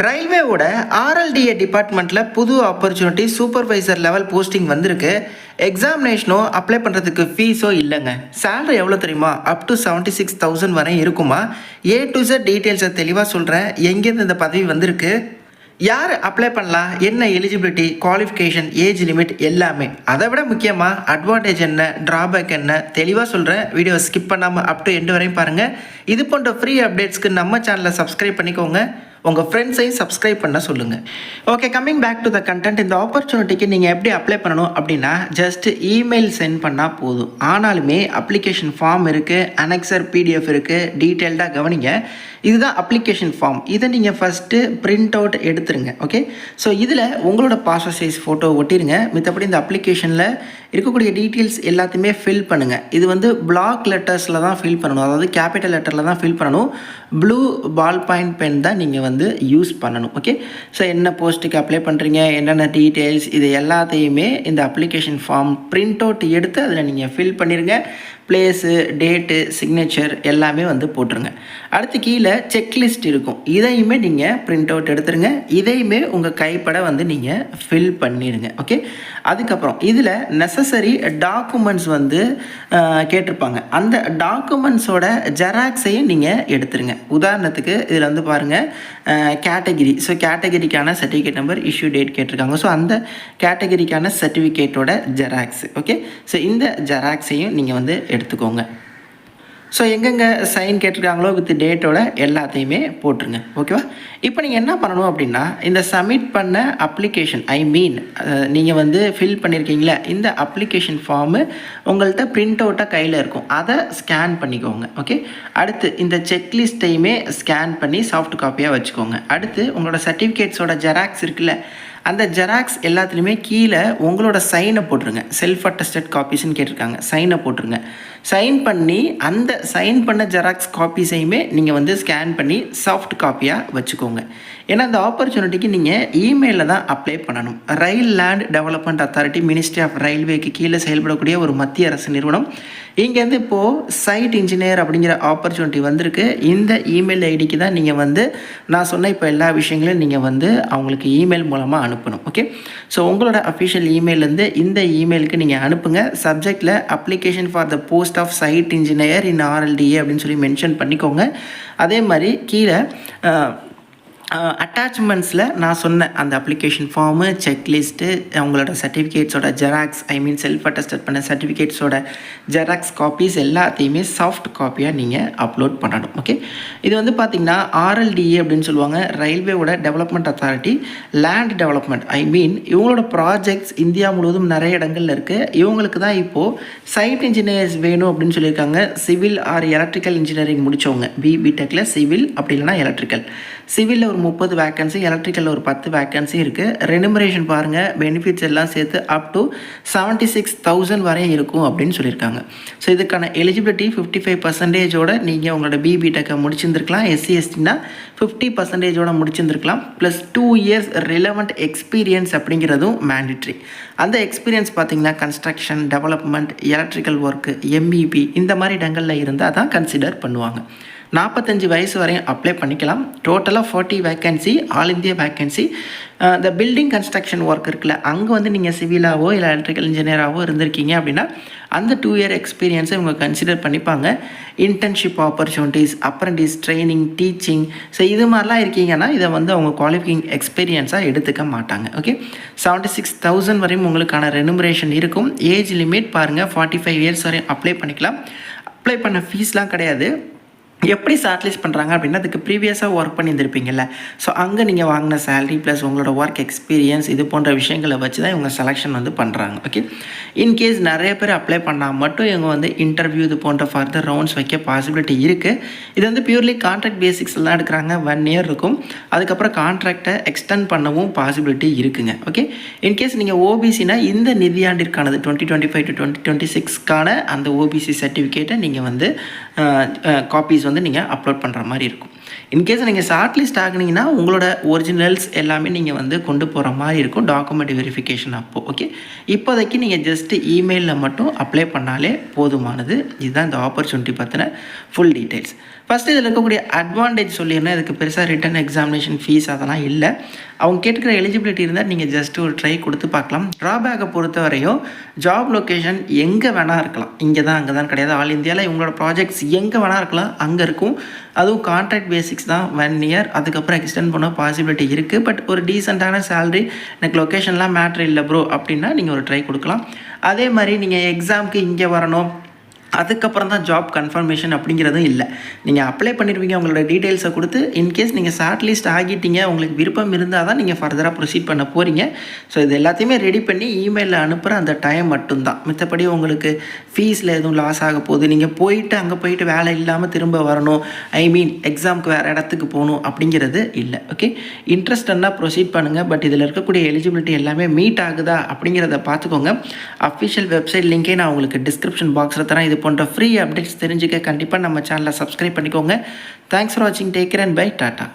ரயில்வேவோட ஆர்எல்டிஏ டிபார்ட்மெண்ட்டில் புது opportunity supervisor level posting வந்திருக்கு. எக்ஸாமினேஷனோ அப்ளை பண்ணுறதுக்கு ஃபீஸோ இல்லைங்க. சேலரி எவ்வளோ தெரியுமா? அப் டு 76,000 வரை இருக்குமா? A to Z டீட்டெயில்ஸை தெளிவாக சொல்கிறேன். எங்கேருந்து இந்த பதவி வந்திருக்கு, யார் அப்ளை பண்ணலாம், என்ன எலிஜிபிலிட்டி, குவாலிஃபிகேஷன், ஏஜ் லிமிட் எல்லாமே. அதை விட முக்கியமாக அட்வான்டேஜ் என்ன, ட்ராபேக் என்ன தெளிவாக சொல்கிறேன். வீடியோ ஸ்கிப் பண்ணாமல் அப் டு எண்டு வரையும் பாருங்கள். இது போன்ற ஃப்ரீ அப்டேட்ஸ்க்கு நம்ம சேனலை சப்ஸ்கிரைப் பண்ணிக்கோங்க. உங்கள் ஃப்ரெண்ட்ஸையும் சப்ஸ்கிரைப் பண்ண சொல்லுங்கள். Okay, coming back to the content. இந்த ஆப்பர்ச்சுனிட்டிக்கு நீங்கள் எப்படி அப்ளை பண்ணணும் அப்படின்னா, ஜஸ்ட் இமெயில் சென்ட் பண்ணால் போதும். ஆனாலுமே அப்ளிகேஷன் ஃபார்ம் இருக்குது, அனெக்சர் PDF இருக்குது. டீட்டெயில்டாக கவனிங்க. இதுதான் அப்ளிகேஷன் ஃபார்ம். இதை நீங்கள் ஃபஸ்ட்டு பிரிண்ட் அவுட் எடுத்துருங்க. ஓகே, ஸோ இதில் உங்களோட பாஸ்போர்ட் சைஸ் ஃபோட்டோ ஒட்டிடுங்க. மித்தபடி இந்த அப்ளிகேஷனில் இருக்கக்கூடிய டீட்டெயில்ஸ் எல்லாத்தையுமே ஃபில் பண்ணுங்கள். இது வந்து பிளாக் லெட்டர்ஸில் தான் ஃபில் பண்ணணும், அதாவது கேபிட்டல் லெட்டரில் தான் ஃபில் பண்ணணும். ப்ளூ பால் பாயிண்ட் பென் தான் நீங்கள் வந்து யூஸ் பண்ணணும். ஓகே, ஸோ என்ன போஸ்ட்டுக்கு அப்ளை பண்ணுறீங்க, என்னென்ன டீட்டெயில்ஸ், இது எல்லாத்தையுமே இந்த அப்ளிகேஷன் ஃபார்ம் பிரிண்ட் அவுட் எடுத்து அதில் நீங்கள் ஃபில் பண்ணிடுங்க. பிளேஸு, டேட்டு, சிக்னேச்சர் எல்லாமே வந்து போட்டுருங்க. அடுத்து கீழே செக்லிஸ்ட் இருக்கும், இதையுமே நீங்கள் பிரிண்ட் அவுட் எடுத்துருங்க. இதையுமே உங்கள் கைப்பட வந்து நீங்கள் ஃபில் பண்ணிடுங்க. ஓகே, அதுக்கப்புறம் இதில் நெசசரி டாக்குமெண்ட்ஸ் வந்து கேட்டிருப்பாங்க. அந்த டாக்குமெண்ட்ஸோட ஜெராக்ஸையும் நீங்கள் எடுத்துருங்க. உதாரணத்துக்கு இதில் வந்து பாருங்கள், கேட்டகிரி. ஸோ கேட்டகிரிக்கான சர்டிஃபிகேட் நம்பர், இஷ்யூ டேட் கேட்டிருக்காங்க. ஸோ அந்த கேட்டகிரிக்கான சர்டிஃபிகேட்டோட ஜெராக்ஸ். ஓகே, ஸோ இந்த ஜெராக்ஸையும் நீங்கள் வந்து எடுத்துக்கோங்க. ஸோ எங்கெங்கே சைன் கேட்டிருக்காங்களோ வித் டேட்டோட எல்லாத்தையுமே போட்டுருங்க. ஓகேவா? இப்போ நீங்கள் என்ன பண்ணணும் அப்படின்னா, இந்த சப்மிட் பண்ண அப்ளிகேஷன், நீங்கள் வந்து ஃபில் பண்ணியிருக்கீங்களா, இந்த அப்ளிகேஷன் ஃபார்மு உங்கள்கிட்ட பிரிண்ட் அவுட்டாக கையில் இருக்கும், அதை ஸ்கேன் பண்ணிக்கோங்க. ஓகே, அடுத்து இந்த செக்லிஸ்ட்டையுமே ஸ்கேன் பண்ணி சாஃப்ட் காப்பியாக வச்சுக்கோங்க. அடுத்து உங்களோட சர்டிஃபிகேட்ஸோட ஜெராக்ஸ் இருக்குல்ல, அந்த ஜெராக்ஸ் எல்லாத்துலேயுமே கீழே உங்களோட சைனை போட்டுருங்க. செல்ஃப் அட்டஸ்டட் காப்பீஸ்ன்னு கேட்டிருக்காங்க, சைனை போட்டுருங்க. சைன் பண்ணி அந்த சைன் பண்ண ஜெராக்ஸ் காப்பீஸையுமே நீங்கள் வந்து ஸ்கேன் பண்ணி சாஃப்ட் காப்பியாக வச்சுக்கோங்க. ஏன்னா இந்த ஆப்பர்ச்சுனிட்டிக்கு நீங்கள் இமெயிலில் தான் அப்ளை பண்ணணும். Rail land development authority, ministry of ரயில்வேக்கு கீழே செயல்படக்கூடிய ஒரு மத்திய அரசு நிறுவனம். இங்கேருந்து இப்போது சைட் இன்ஜினியர் அப்படிங்கிற ஆப்பர்ச்சுனிட்டி வந்திருக்கு. இந்த இமெயில் ஐடிக்கு தான் நீங்கள் வந்து நான் சொன்ன இப்போ எல்லா விஷயங்களையும் நீங்கள் வந்து அவங்களுக்கு இமெயில் மூலமாக அனுப்பணும். ஓகே, ஸோ உங்களோட அஃபிஷியல் இமெயிலேருந்து இந்த இமெயிலுக்கு நீங்கள் அனுப்புங்க. சப்ஜெக்டில் application for the post of site engineer in RLDA அப்படின்னு சொல்லி மென்ஷன் பண்ணிக்கோங்க. அதே மாதிரி கீழே அட்டாச்மெண்ட்ஸில் நான் சொன்ன அந்த அப்ளிகேஷன் ஃபார்மு, செக்லிஸ்ட்டு, அவங்களோட சர்டிஃபிகேட்ஸோட ஜெராக்ஸ், செல்ஃப் அட்டஸ்டட் பண்ண சர்டிஃபிகேட்ஸோட ஜெராக்ஸ் காப்பீஸ் எல்லாத்தையுமே சாஃப்ட் காப்பியாக நீங்கள் அப்லோட் பண்ணணும். ஓகே, இது வந்து பார்த்திங்கன்னா RLDA அப்படின்னு சொல்லுவாங்க, ரயில்வேவோட டெவலப்மெண்ட் அத்தாரிட்டி, லேண்ட் டெவலப்மெண்ட். இவங்களோட ப்ராஜெக்ட்ஸ் இந்தியா முழுவதும் நிறைய இடங்களில் இருக்குது. இவங்களுக்கு தான் இப்போது சைட் இன்ஜினியர்ஸ் வேணும் அப்படின்னு சொல்லியிருக்காங்க. சிவில் ஆர் எலக்ட்ரிக்கல் இன்ஜினியரிங் முடித்தவங்க, பிடெக்கில் சிவில் அப்படி இல்லைனா எலக்ட்ரிக்கல். சிவிலில் ஒரு 30 வேக்கன்சி, எலக்ட்ரிக்கலில் ஒரு 10 வேக்கன்சி இருக்குது. ரெனுமரேஷன் பாருங்கள், பெனிஃபிட்ஸ் எல்லாம் சேர்த்து அப் டு 76,000 வரை இருக்கும் அப்படின்னு சொல்லியிருக்காங்க. ஸோ இதுக்கான எலிஜிபிலிட்டி 55% நீங்கள் உங்களோட பிடெக்கை முடிச்சிருந்துருக்கலாம். SC/STனா 50% முடிச்சிருந்துருக்கலாம். ப்ளஸ் 2 years ரிலவெண்ட் எக்ஸ்பீரியன்ஸ் அப்படிங்கிறதும் மேண்டிட்ரி. அந்த எக்ஸ்பீரியன்ஸ் பார்த்திங்கன்னா construction, development, electrical work, MEP இந்த மாதிரி இடங்களில் இருந்தால் தான் கன்சிடர் பண்ணுவாங்க. 45 வயசு வரையும் அப்ளை பண்ணிக்கலாம். டோட்டலாக 40 வேக்கன்சி, ஆல் இந்தியா வேக்கன்சி. இந்த பில்டிங் கன்ஸ்ட்ரக்ஷன் ஒர்க் இருக்குல்ல, அங்கே வந்து நீங்கள் சிவிலாவோ இல்லை எலக்ட்ரிக்கல் இன்ஜினியராகவோ இருந்திருக்கீங்க அப்படின்னா அந்த 2 year எக்ஸ்பீரியன்ஸை இவங்க கன்சிடர் பண்ணிப்பாங்க. Internship opportunities, apprentice training, teaching, so இது மாதிரிலாம் இருக்கீங்கன்னா இதை வந்து அவங்க குவாலிஃபையிங் எக்ஸ்பீரியன்ஸாக எடுத்துக்க மாட்டாங்க. ஓகே, 76,000 வரையும் உங்களுக்கான ரெனுமரேஷன் இருக்கும். ஏஜ் லிமிட் பாருங்கள், 45 years வரையும் அப்ளை பண்ணிக்கலாம். அப்ளை பண்ண ஃபீஸ்லாம் கிடையாது. எப்படி ஷார்ட்லிஸ்ட் பண்ணுறாங்க அப்படின்னா, அதுக்கு ப்ரீவியஸாக ஒர்க் பண்ணியிருந்திருப்பீங்கள்ல, ஸோ அங்கே நீங்கள் வாங்கின சேலரி ப்ளஸ் உங்களோட ஒர்க் எக்ஸ்பீரியன்ஸ் இது போன்ற விஷயங்களை வச்சு தான் இவங்க செலெக்ஷன் வந்து பண்ணுறாங்க. ஓகே, இன்கேஸ் நிறைய பேர் அப்ளை பண்ணால் மட்டும் இவங்க வந்து இன்டர்வியூ இது போன்ற ஃபர்தர் ரவுண்ட்ஸ் வைக்க பாசிபிலிட்டி இருக்குது. இது வந்து பியூர்லி கான்ட்ராக்ட் பேசிக்ஸில் தான் எடுக்கிறாங்க. 1 year இருக்கும். அதுக்கப்புறம் கான்ட்ராக்டை எக்ஸ்டெண்ட் பண்ணவும் பாசிபிலிட்டி இருக்குங்க. ஓகே, இன்கேஸ் நீங்கள் ஓபிசினா இந்த நிதியாண்டிற்கானது 2025 to 2026க்கான அந்த ஓபிசி சர்டிஃபிகேட்டை நீங்கள் வந்து காப்பீஸ் வந்து நீங்கள் அப்லோட் பண்ணுற மாதிரி இருக்கும். இன்கேஸ் நீங்கள் ஷார்ட் லிஸ்ட் ஆகுனீங்கன்னா உங்களோட ஒரிஜினல்ஸ் எல்லாமே நீங்கள் வந்து கொண்டு போகிற மாதிரி இருக்கும் டாக்குமெண்ட் வெரிஃபிகேஷன் அப்போது. ஓகே, இப்போதைக்கு நீங்கள் ஜஸ்ட்டு இமெயிலில் மட்டும் அப்ளை பண்ணாலே போதுமானது. இதுதான் இந்த ஆப்பர்ச்சுனிட்டி பற்றின ஃபுல் டீட்டெயில்ஸ். ஃபஸ்ட்டு இதில் இருக்கக்கூடிய அட்வான்டேஜ் சொல்லியிருந்தேன். இதுக்கு பெருசாக ரிட்டன் எக்ஸாமினேஷன் ஃபீஸ் அதெல்லாம் இல்லை. அவங்க கேட்டுக்கிற எலிஜிபிலிட்டி இருந்தால் நீங்கள் ஜஸ்ட்டு ஒரு ட்ரை கொடுத்து பார்க்கலாம். ட்ராபேக்கை பொறுத்த வரையும் ஜாப் லொக்கேஷன் எங்கே வேணால் இருக்கலாம், இங்கே தான் அங்கே தான் கிடையாது. ஆல் இந்தியாவில் இவங்களோட ப்ராஜெக்ட்ஸ் எங்கே வேணால் இருக்கலாம், அங்கே இருக்கும். அதுவும் கான்ட்ராக்ட் பேசிக்ஸ் தான், 1 இயர். அதுக்கப்புறம் எக்ஸ்டெண்ட் பண்ண பாசிபிலிட்டி இருக்குது. பட் ஒரு டீசெண்டான சேலரி, எனக்கு லொக்கேஷன்லாம் மேட்ரு இல்லை ப்ரோ அப்படின்னா நீங்கள் ஒரு ட்ரை கொடுக்கலாம். அதே மாதிரி நீங்கள் எக்ஸாமுக்கு இங்கே வரணும், அதுக்கப்புறம் தான் ஜாப் கன்ஃபர்மேஷன் அப்படிங்கிறதும் இல்லை. நீங்கள் அப்ளை பண்ணிடுவீங்க, உங்களோட டீட்டெயில்ஸை கொடுத்து இன்கேஸ் நீங்கள் ஷார்ட் லிஸ்ட் ஆகிட்டீங்க, உங்களுக்கு விருப்பம் இருந்தால் தான் நீங்கள் ஃபர்தராக ப்ரொசீட் பண்ண போகிறீங்க. ஸோ இது எல்லாத்தையுமே ரெடி பண்ணி இமெயிலில் அனுப்புகிற அந்த டைம் மட்டும்தான். மற்றபடி உங்களுக்கு ஃபீஸில் எதுவும் லாஸ் ஆக போகுது, நீங்கள் போயிட்டு அங்கே போயிட்டு வேலை இல்லாமல் திரும்ப வரணும், எக்ஸாமுக்கு வேறு இடத்துக்கு போகணும் அப்படிங்கிறது இல்லை. ஓகே, இன்ட்ரெஸ்டன்னா ப்ரொசீட் பண்ணுங்கள். பட் இதில் இருக்கக்கூடிய எலிஜிபிலிட்டி எல்லாமே மீட் ஆகுதா அப்படிங்கிறத பார்த்துக்கோங்க. அஃபிஷியல் வெப்சைட் லிங்கே நான் உங்களுக்கு டிஸ்கிரிப்ஷன் பாக்ஸில் தரேன். இது போன்ற ஃப்ரீ அப்டேட்ஸ் தெரிஞ்சுக்க கண்டிப்பாக நம்ம சேனலை சப்ஸ்கிரைப் பண்ணிக்கோங்க. தேங்க்ஸ் ஃபார் வாட்சிங். Take care and bye. Tata.